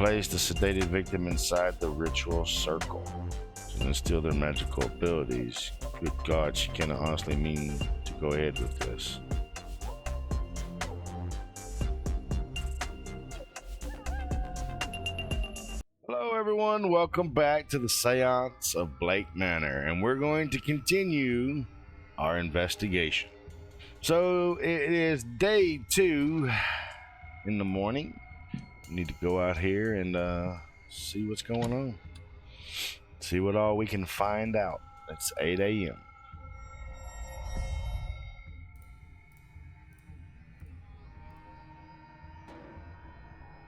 Place the sedated victim inside the ritual circle and then steal their magical abilities. Good God, she cannot honestly mean to go ahead with this. Hello everyone, welcome back to the Séance of Blake Manor, and we're going to continue our investigation. So it is day 2 in the morning. We need to go out here and see what's going on. See what all we can find out. It's 8 a.m.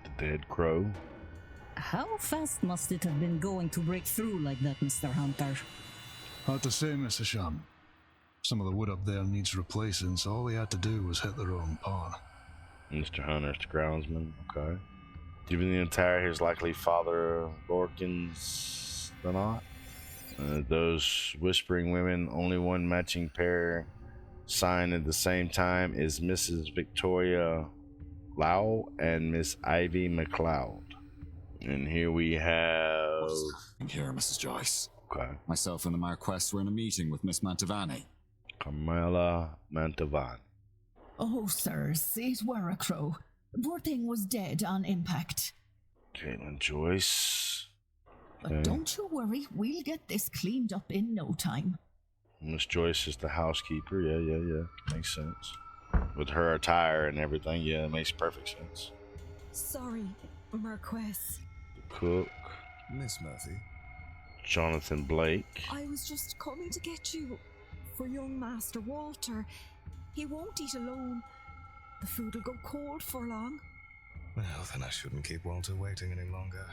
The dead crow. How fast must it have been going to break through like that, Mr. Hunter? Hard to say, Mr. Shum. Some of the wood up there needs replacing, so all we had to do was hit the wrong pawn. Mr. Hunter's the groundsman, okay. Given the entire, his likely father, Lorcan's the not. Those whispering women, only one matching pair signed at the same time is Mrs. Victoria Lau and Miss Ivy McLeod. And here we have... What's happening here, Mrs. Joyce? Okay. Myself and the Marquess were in a meeting with Miss Mantovani. Carmela Mantovani. Oh, sirs, it were a crow. Poor thing was dead on impact. Caitlin Joyce. But don't you worry, we'll get this cleaned up in no time. Miss Joyce is the housekeeper. Yeah. Makes sense. With her attire and everything, yeah, it makes perfect sense. Sorry, Marquess. The cook. Miss Murphy. Jonathan Blake. I was just coming to get you for young Master Walter. He won't eat alone. The food'll go cold for long. Well, then I shouldn't keep Walter waiting any longer.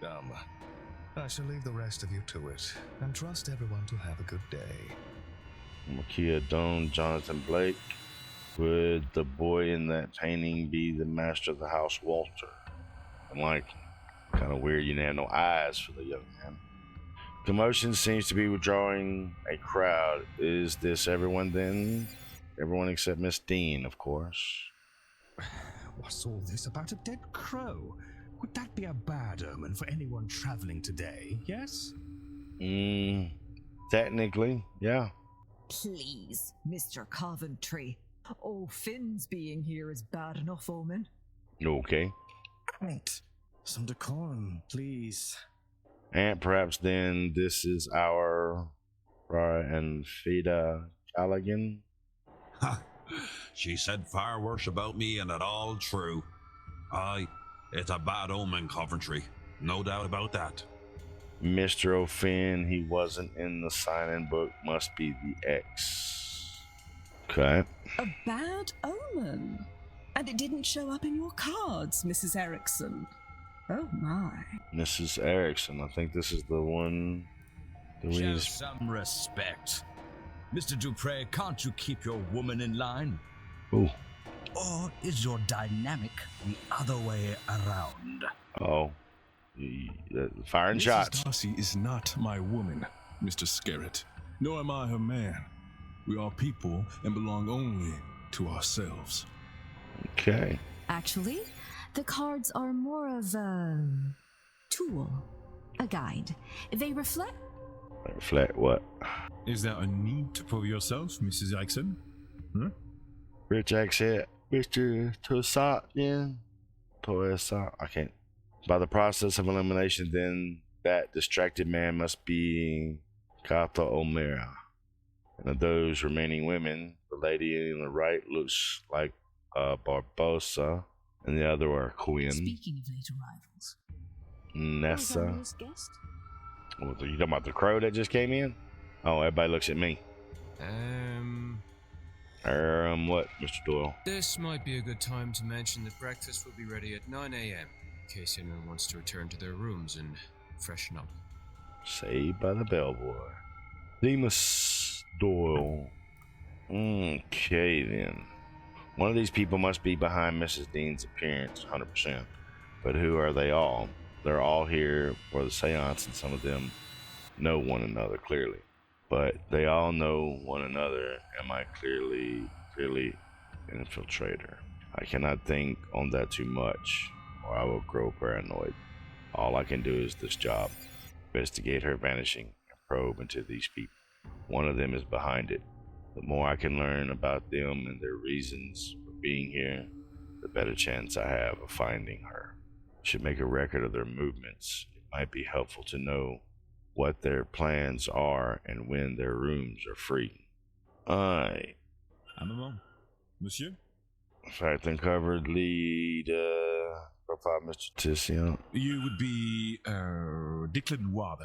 I shall leave the rest of you to it, and trust everyone to have a good day. Makia Doan, Jonathan Blake. Would the boy in that painting be the master of the house, Walter? I'm like, kind of weird you didn't have no eyes for the young man. Commotion seems to be withdrawing a crowd. Is this everyone then? Everyone except Miss Deane, of course. What's all this about a dead crow? Would that be a bad omen for anyone traveling today, yes? Technically, yeah. Please, Mr. Coventry. Oh, Finn's being here is bad enough omen. Okay. Right. Some decorum, please. And perhaps then this is our and Fida Callaghan. Ha! She said far worse about me, and it all true. Aye, it's a bad omen, Coventry. No doubt about that. Mr. O'Finn, he wasn't in the sign-in book, must be the ex. Okay. A bad omen? And it didn't show up in your cards, Mrs. Erickson. Oh my. Mrs. Erickson, I think this is the one that we Show need. some respect. Mr. Dupre, can't you keep your woman in line? Ooh. Or is your dynamic the other way around? Oh. Firing shots. Mrs. Darcy is not my woman, Mr. Scarrett, nor am I her man. We are people and belong only to ourselves. Okay. Actually, the cards are more of a tool, a guide. They reflect... Reflect what? Is there a need to prove yourself, Mrs. Erickson? Rich accent. Mr. Tossat, yeah. Tossat. I can't. By the process of elimination, then that distracted man must be Kata O'Mara. And of those remaining women, the lady on the right looks like Barbosa, and the other are Quinn. Speaking of late arrivals. Nessa. What, are you talking about the crow that just came in? Oh, everybody looks at me. What, Mr. Doyle? This might be a good time to mention that breakfast will be ready at 9 a.m. in case anyone wants to return to their rooms and freshen up. Saved by the bellboy. Demas Doyle. Okay, then. One of these people must be behind Mrs. Deane's appearance, 100%. But who are they all? They're all here for the seance, and some of them know one another clearly. But they all know one another. Am I clearly an infiltrator? I cannot think on that too much. or I will grow paranoid. All I can do is this job. Investigate her vanishing and probe into these people. One of them is behind it. The more I can learn about them and their reasons for being here, the better chance I have of finding her. I should make a record of their movements. It might be helpful to know what their plans are and when their rooms are free. Aye. Un moment. Monsieur? Fact uncovered, lead, profile Mr. Tission. You would be, Declan Ward,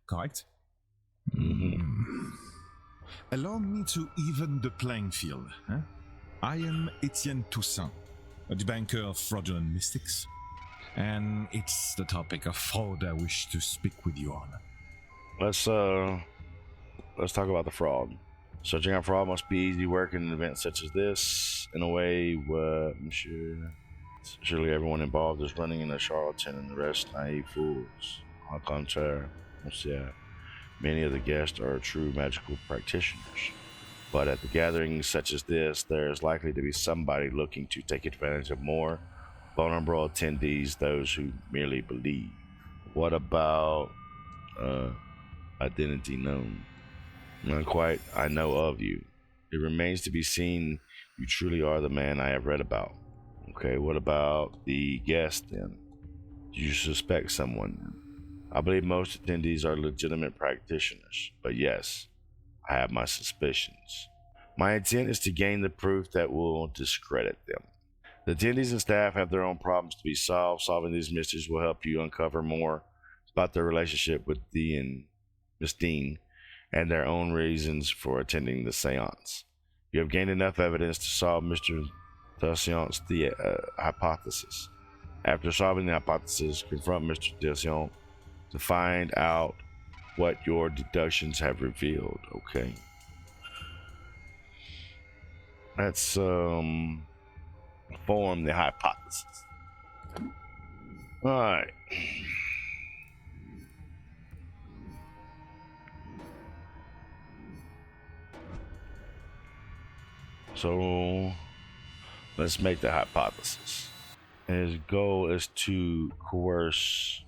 correct? Allow me to even the playing field. Huh? I am Etienne Toussaint, a debunker of fraudulent mystics. And it's the topic of fraud I wish to speak with you on. Let's talk about the fraud. Searching out fraud must be easy work in an event such as this. In a way, surely everyone involved is running in a charlatan and the rest naive fools. Au contraire, monsieur, many of the guests are true magical practitioners. But at the gatherings such as this, there is likely to be somebody looking to take advantage of more vulnerable attendees, those who merely believe. What about identity known? Not quite. I know of you. It remains to be seen you truly are the man I have read about. Okay, what about the guest then? Do you suspect someone? I believe most attendees are legitimate practitioners, but yes, I have my suspicions. My intent is to gain the proof that will discredit them. The attendees and staff have their own problems to be solved. Solving these mysteries will help you uncover more about their relationship with Miss Deane and their own reasons for attending the séance. You have gained enough evidence to solve Mr. Tission's hypothesis. After solving the hypothesis, confront Mr. Tission to find out what your deductions have revealed. Okay. Let's form the hypothesis. Alright. So let's make the hypothesis. His goal is to coerce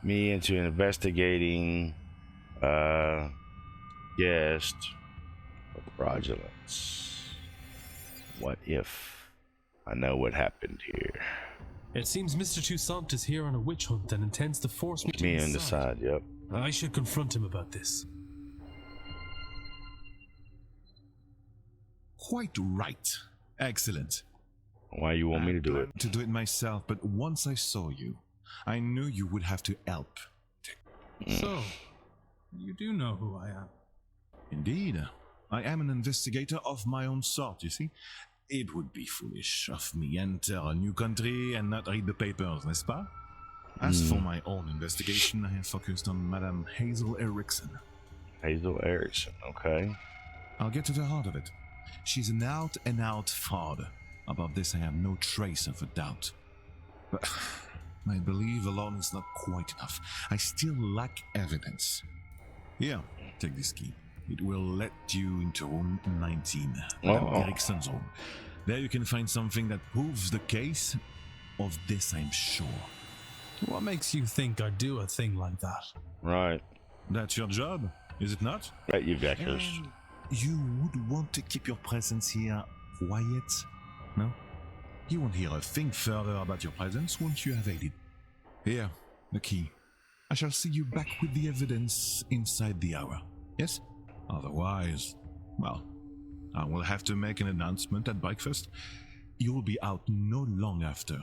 me into investigating guest of fraudulence. What if I know what happened here? It seems Mr. Toussaint is here on a witch hunt and intends to force me to Me on the side, yep. I should confront him about this. Quite right. Excellent. Why you want me to do it? To do it myself, but once I saw you, I knew you would have to help. So, you do know who I am? Indeed. I am an investigator of my own sort, you see. It would be foolish of me enter a new country and not read the papers, n'est-ce pas? As for my own investigation, I have focused on Madame Hazel Erickson. Hazel Erickson, okay. I'll get to the heart of it. She's an out-and-out fraud. About this I have no trace of a doubt. But my belief alone is not quite enough. I still lack evidence. Here, take this key. It will let you into room 19, Madame Erickson's room. There you can find something that proves the case. Of this I'm sure. What makes you think I'd do a thing like that? Right. That's your job, is it not? Right, you Vickers. You would want to keep your presence here quiet, no? You won't hear a thing further about your presence once you have aided. Here, the key. I shall see you back with the evidence inside the hour. Yes? Otherwise, well, I will have to make an announcement at breakfast. You will be out no long after,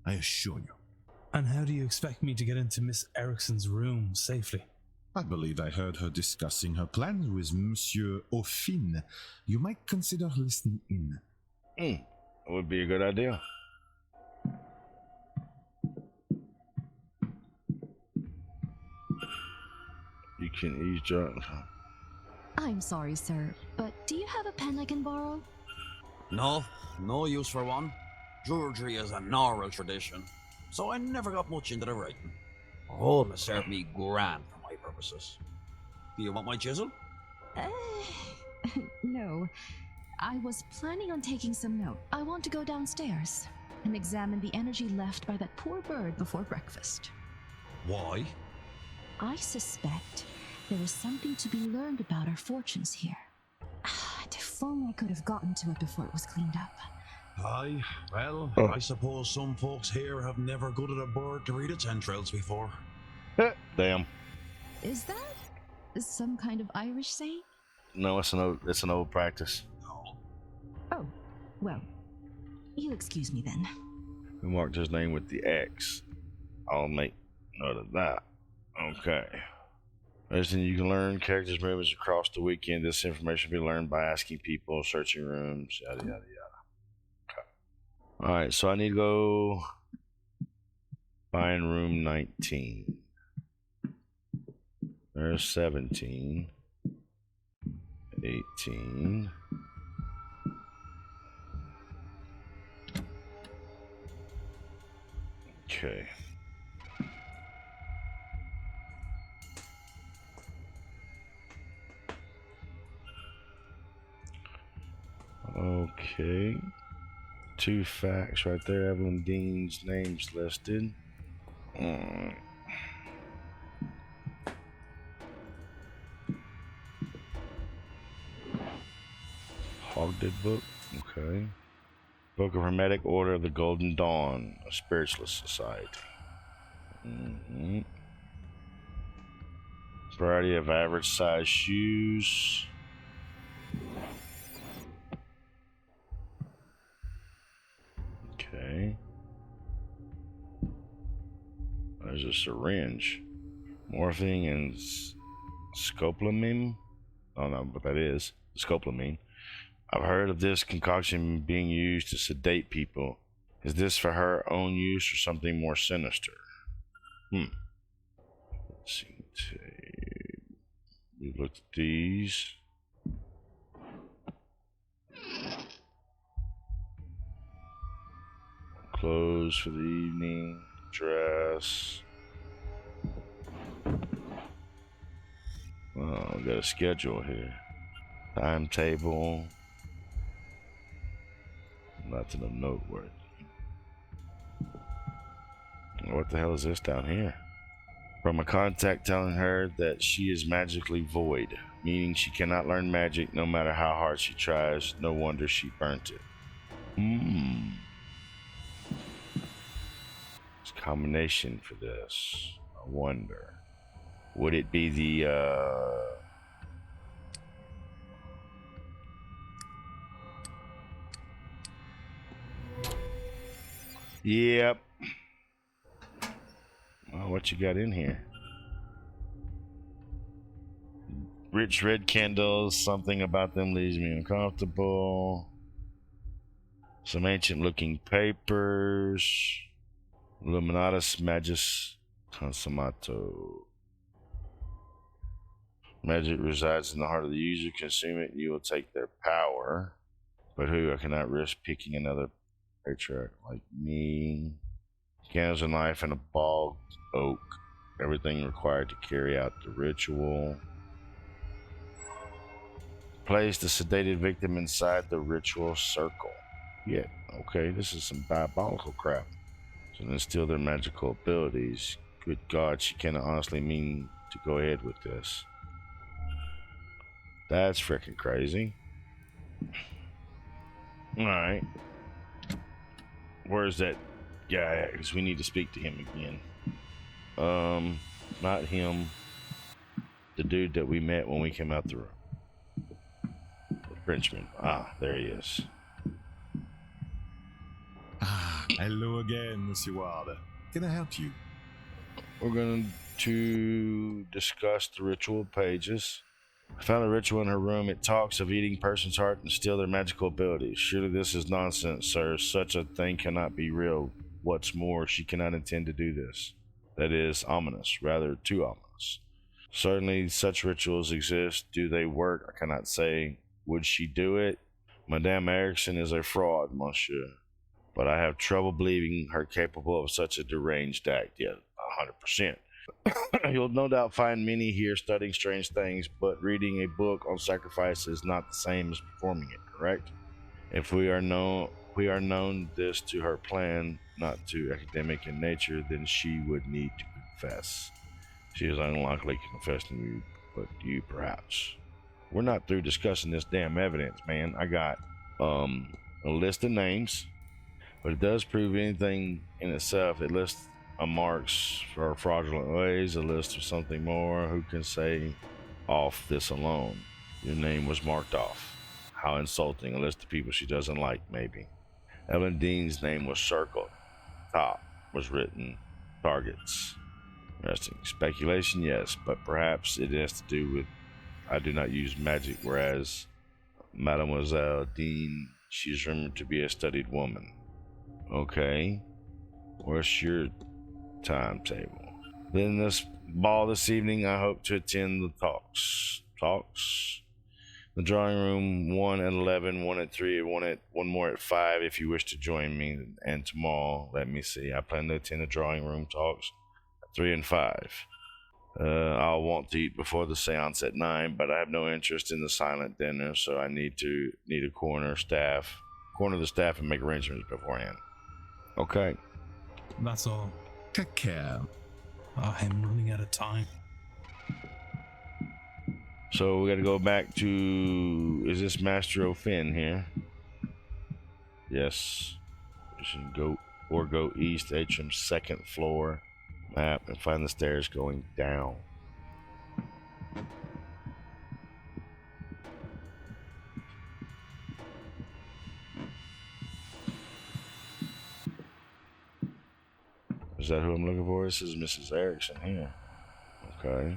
I assure you. And how do you expect me to get into Miss Erickson's room safely? I believe I heard her discussing her plans with Monsieur Aufin. You might consider listening in. That would be a good idea. You can eavesdrop. I'm sorry, sir, but do you have a pen I can borrow? No, no use for one. Drudgery is an oral tradition, so I never got much into the writing. Oh, it served me grand for my purposes. Do you want my chisel? No. I was planning on taking some note. I want to go downstairs. and examine the energy left by that poor bird before breakfast. Why? I suspect there is something to be learned about our fortunes here. And if only I could have gotten to it before it was cleaned up. Aye, well, I suppose some folks here have never gutted a bird to read its entrails before. Damn. Is that some kind of Irish saying? No, it's an old practice. Oh, well, you excuse me then. We marked his name with the X. I'll make note of that. Okay. Everything you can learn, characters' movements across the weekend. This information will be learned by asking people, searching rooms, yada, yada, yada. Okay. Alright, so I need to go find room 19. There's 17. 18. Okay. Okay. 2 facts right there. Evelyn Deane's name's listed. Hogded book. Okay. Book of Hermetic Order of the Golden Dawn, a spiritualist society. Variety of average size shoes. Okay. There's a syringe. Morphine and scopolamine. I don't know what that is. Scopolamine. I've heard of this concoction being used to sedate people. Is this for her own use or something more sinister? Let's see. We looked at these. Clothes for the evening. Dress. Oh, we got a schedule here. Timetable. Nothing of noteworthy. What the hell is this down here? From a contact telling her that she is magically void, meaning she cannot learn magic no matter how hard she tries. No wonder she burnt it. It's a combination for this. I wonder. Would it be the Yep. Well, what you got in here? Rich red candles. Something about them leaves me uncomfortable. Some ancient looking papers. Illuminatus Magis Consumato. Magic resides in the heart of the user. Consume it and you will take their power. But who? I cannot risk picking another patriarch like me. Candles and knife and a bald oak. Everything required to carry out the ritual. Place the sedated victim inside the ritual circle. Yeah, okay, this is some diabolical crap. So then steal their magical abilities. Good God, she cannot honestly mean to go ahead with this. That's freaking crazy. Alright. Where's that guy? Because we need to speak to him again. Not him. The dude that we met when we came out the room. The Frenchman. Ah, there he is. Hello again, Monsieur Ward. Can I help you? We're going to discuss the ritual pages. I found a ritual in her room. It talks of eating person's heart and steal their magical abilities. Surely this is nonsense, sir. Such a thing cannot be real. What's more, she cannot intend to do this. That is ominous, rather too ominous. Certainly such rituals exist. Do they work? I cannot say. Would she do it? Madame Erickson is a fraud, monsieur. But I have trouble believing her capable of such a deranged act. Yeah, 100%. You'll no doubt find many here studying strange things, but reading a book on sacrifice is not the same as performing it, correct? If we are we are known this to her plan, not too academic in nature, then she would need to confess. She is unlikely to confess to you, but you perhaps. We're not through discussing this damn evidence, man. I got a list of names, but it does prove anything in itself. It lists a marks for fraudulent ways, a list of something more. Who can say off this alone? Your name was marked off. How insulting. A list of people she doesn't like, maybe. Evelyn Deane's name was circled. Top was written targets. Interesting. Speculation, yes, but perhaps it has to do with I do not use magic, whereas Mademoiselle Deane, she's rumored to be a studied woman. Okay. What's your timetable? Then this ball this evening, I hope to attend the talks. The drawing room, 1 at 11, 1 at 3, one more at 5 if you wish to join me. And tomorrow, let me see, I plan to attend the drawing room talks at 3 and 5. I'll want to eat before the seance at 9, but I have no interest in the silent dinner, so I need to corner the staff and make arrangements beforehand. Okay. That's all. Take care. I'm running out of time. So we got to go back to, is this Master O'Finn here? Yes. We should go east, atrium's 2nd floor map, and find the stairs going down. Is that who I'm looking for? This is Mrs. Erickson here. Okay.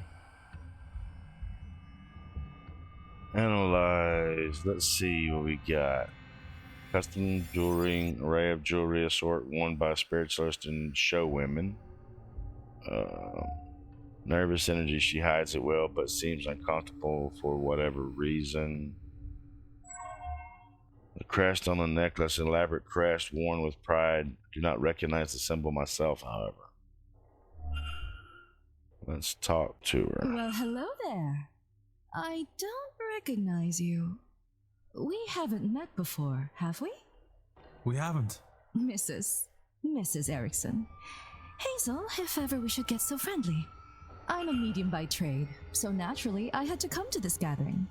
Analyze. Let's see what we got. Custom jewelry, array of jewelry assort worn by spiritualists and show women. Nervous energy, she hides it well, but seems uncomfortable for whatever reason. The crest on the necklace, elaborate crest worn with pride. Do not recognize the symbol myself, however. Let's talk to her. Well, hello there. I don't recognize you. We haven't met before, have we? We haven't. Mrs. Erickson. Hazel, if ever we should get so friendly. I'm a medium by trade, so naturally I had to come to this gathering.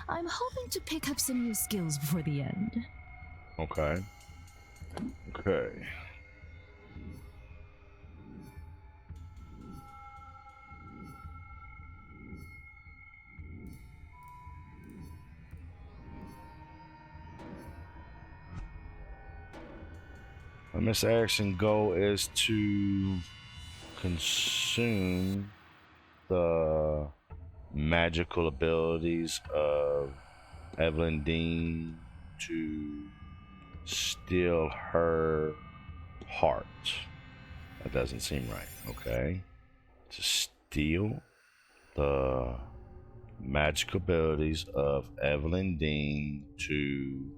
I'm hoping to pick up some new skills before the end. Okay. Miss Erickson's goal is to consume the magical abilities of Evelyn Deane to steal her heart. That doesn't seem right. Okay. To steal the magical abilities of Evelyn Deane to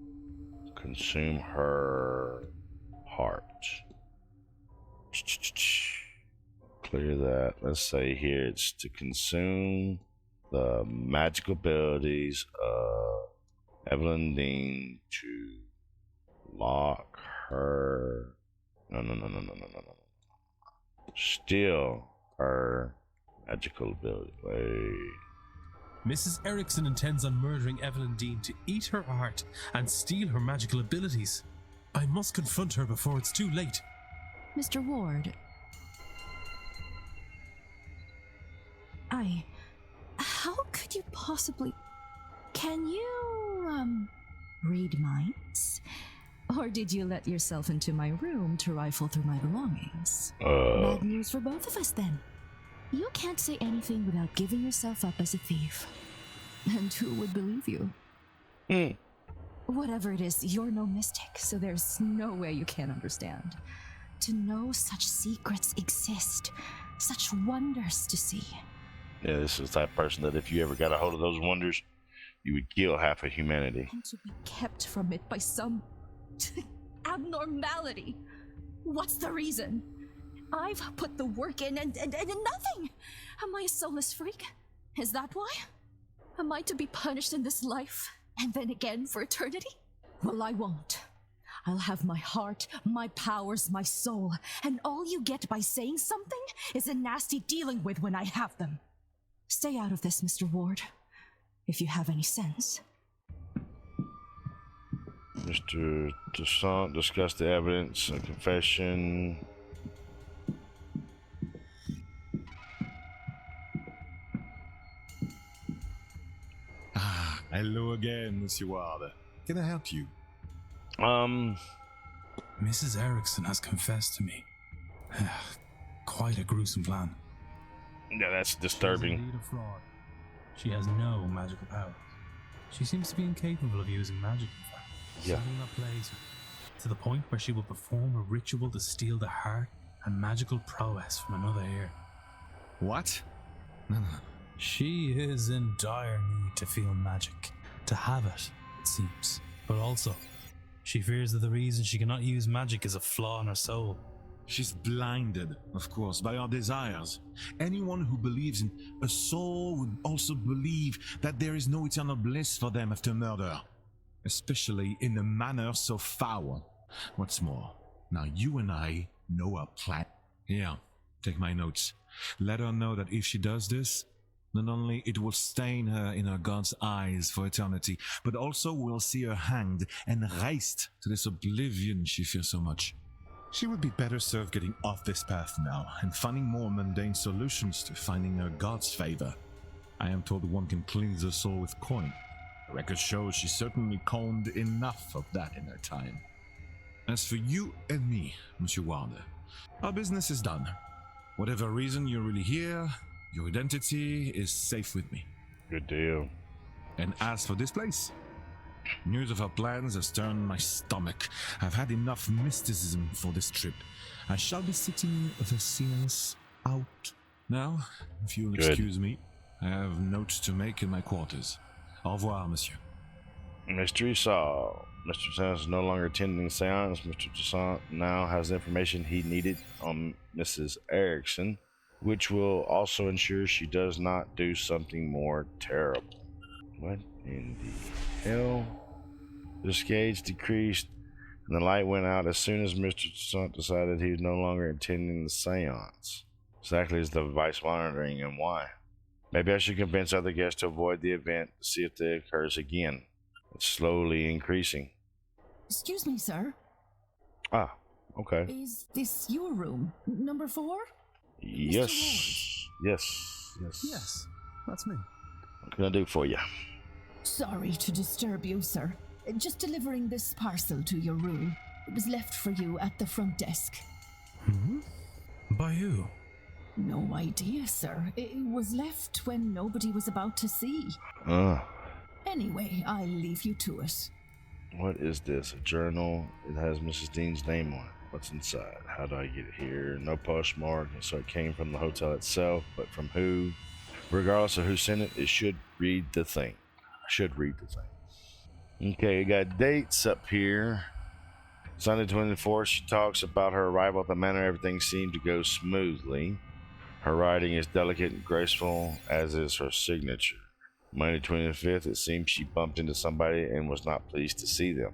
consume her heart. Clear that. Let's say here it's to consume the magical abilities of Evelyn Deane to lock her. No. Steal her magical ability. Wait. Mrs. Erickson intends on murdering Evelyn Deane to eat her heart and steal her magical abilities. I must confront her before it's too late. Mr. Ward. How could you possibly... Can you, read minds? Or did you let yourself into my room to rifle through my belongings? Bad news for both of us, then. You can't say anything without giving yourself up as a thief. And who would believe you? Whatever it is, you're no mystic, so there's no way you can't understand. To know such secrets exist, such wonders to see. Yeah, this is the type of person that if you ever got a hold of those wonders, you would kill half of humanity. And to be kept from it by some abnormality. What's the reason? I've put the work in and nothing. Am I a soulless freak? Is that why? Am I to be punished in this life and then again for eternity? Well, I won't. I'll have my heart, my powers, my soul, and all you get by saying something is a nasty dealing with when I have them. Stay out of this, Mr. Ward, if you have any sense. Mr. Toussaint discussed the evidence, a confession. Ah, hello again, Monsieur Ward. Can I help you? Mrs. Erickson has confessed to me. Quite a gruesome plan. Yeah, that's She's disturbing. indeed a fraud. She has no magical powers. She seems to be incapable of using magic, in fact. Yeah. Something that plays her, to the point where she will perform a ritual to steal the heart and magical prowess from another ear. What? She is in dire need to feel magic, to have it seems. But also, she fears that the reason she cannot use magic is a flaw in her soul. She's blinded, of course, by our desires. Anyone who believes in a soul would also believe that there is no eternal bliss for them after murder. Especially in a manner so foul. What's more, now you and I know our plan. Here, take my notes. Let her know that if she does this, not only it will stain her in her God's eyes for eternity, but also we'll see her hanged and raised to this oblivion she fears so much. She would be better served getting off this path now and finding more mundane solutions to finding her God's favor. I am told one can cleanse her soul with coin. The record shows she certainly coined enough of that in her time. As for you and me, Monsieur Ward, our business is done. Whatever reason you're really here, your identity is safe with me. Good deal. And as for this place, news of our plans has turned my stomach. I've had enough mysticism for this trip. I shall be sitting the Séance out. Now, if you'll excuse me, I have notes to make in my quarters. Au revoir, monsieur. Mystery solved. Mr. Toussaint is no longer attending Séance. Mr. Toussaint now has the information he needed on Mrs. Erickson, which will also ensure she does not do something more terrible. What in the hell? The gauge decreased and the light went out as soon as Mr. Toussaint decided he was no longer attending the Séance. Exactly as the device monitoring and why. Maybe I should convince other guests to avoid the event to see if it occurs again. It's slowly increasing. Excuse me, sir. Ah, okay. Is this your room? Number 4? Yes. Yes. Yes, that's me. What can I do for you? Sorry to disturb you, sir. Just delivering this parcel to your room. It was left for you at the front desk. By who? No idea, sir. It was left when nobody was about to see. Anyway, I'll leave you to it. What is this? A journal? It has Mrs. Deane's name on it. What's inside? How do I get it here? No postmark, and so it came from the hotel itself, but from who? Regardless of who sent it, it should read the thing. I should read the thing. Okay, you got dates up here. Sunday 24th, she talks about her arrival at the manor. Everything seemed to go smoothly. Her writing is delicate and graceful, as is her signature. Monday 25th, it seems she bumped into somebody and was not pleased to see them.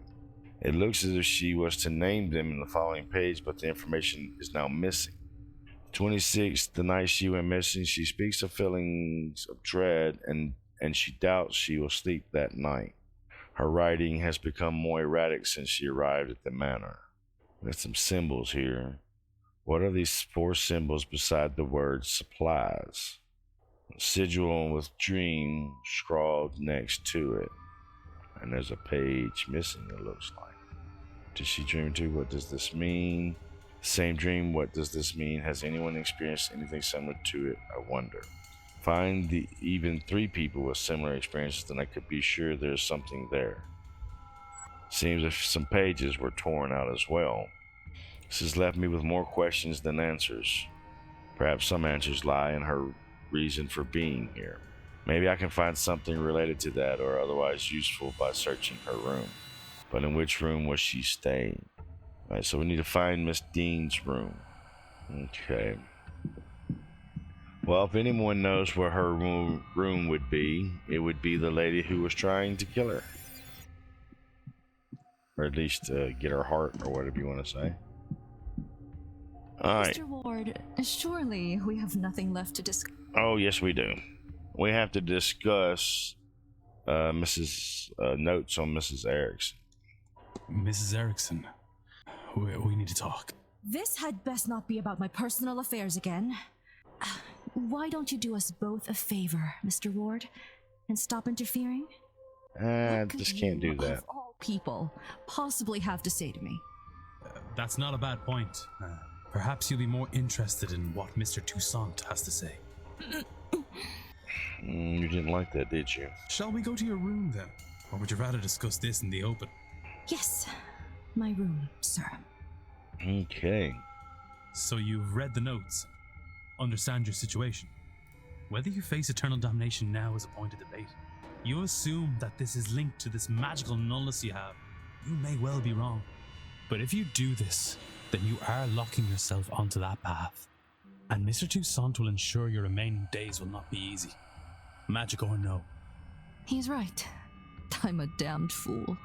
It looks as if she was to name them in the following page, but the information is now missing. 26th, the night she went missing, she speaks of feelings of dread and she doubts she will sleep that night. Her writing has become more erratic since she arrived at the manor. There's some symbols here. What are these 4 symbols beside the word supplies? A sigil with dream scrawled next to it. And there's a page missing, it looks like. Did she dream too? What does this mean? Same dream, what does this mean? Has anyone experienced anything similar to it? I wonder. Find even 3 people with similar experiences, then I could be sure there's something there. Seems if some pages were torn out as well. This has left me with more questions than answers. Perhaps some answers lie in her reason for being here. Maybe I can find something related to that or otherwise useful by searching her room. But in which room was she staying? Alright, so we need to find Miss Deane's room. Okay. Well, if anyone knows where her room would be, it would be the lady who was trying to kill her. or at least get her heart, or whatever you want to say. All right. Mr. Ward, surely we have nothing left to discuss. Oh, yes, we do. We have to discuss Mrs. Notes on Mrs. Erickson. Mrs. Erickson, we need to talk. This had best not be about my personal affairs again. Why don't you do us both a favor, Mr. Ward, and stop interfering? Just can't do that. Of all people possibly have to say to me. That's not a bad point. Perhaps you'll be more interested in what Mr. Toussaint has to say. You didn't like that, did you? Shall we go to your room then? Or would you rather discuss this in the open? Yes, my room, sir. Okay. So you've read the notes, understand your situation. Whether you face eternal damnation now is a point of debate. You assume that this is linked to this magical nullness you have. You may well be wrong. But if you do this, then you are locking yourself onto that path. And Mr. Toussaint will ensure your remaining days will not be easy. Magic or no. He's right. I'm a damned fool.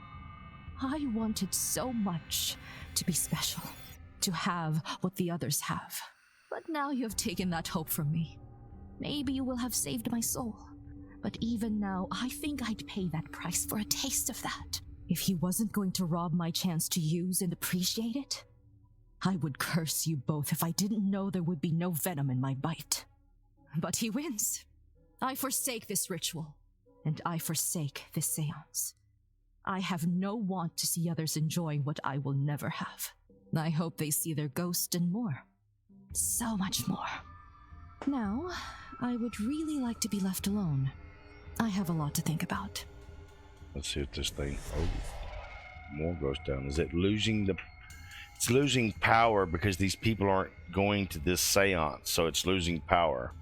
I wanted so much to be special, to have what the others have. But now you have taken that hope from me. Maybe you will have saved my soul. But even now, I think I'd pay that price for a taste of that. If he wasn't going to rob my chance to use and appreciate it, I would curse you both if I didn't know there would be no venom in my bite. But he wins. I forsake this ritual, and I forsake this seance. I have no want to see others enjoying what I will never have. I hope they see their ghost and more. So much more. Now, I would really like to be left alone. I have a lot to think about. Let's see what this thing... Oh, more goes down. Is it losing the... It's losing power because these people aren't going to this seance, so it's losing power.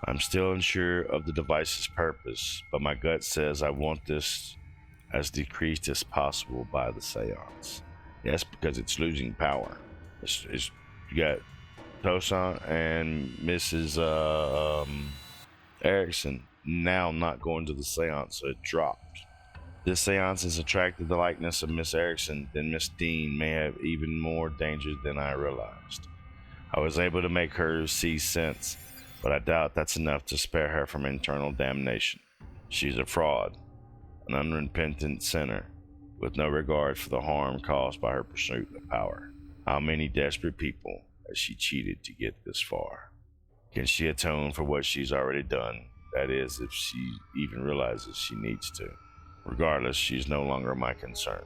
I'm still unsure of the device's purpose, but my gut says I want this as decreased as possible by the seance. Yes, because it's losing power. You got Toussaint and Mrs. Erickson now not going to the seance, so it dropped. This seance has attracted the likeness of Miss Erickson, then Miss Deane may have even more danger than I realized. I was able to make her see sense, but I doubt that's enough to spare her from internal damnation. She's a fraud, an unrepentant sinner, with no regard for the harm caused by her pursuit of power. How many desperate people has she cheated to get this far? Can she atone for what she's already done? That is, if she even realizes she needs to. Regardless, she's no longer my concern.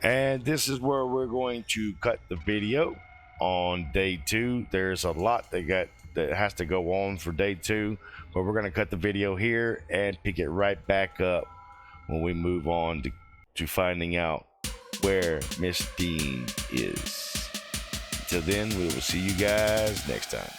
And this is where we're going to cut the video on day 2. There's a lot that has to go on for day 2, but we're going to cut the video here and pick it right back up when we move on to finding out where Miss Deane is. Until then, we will see you guys next time.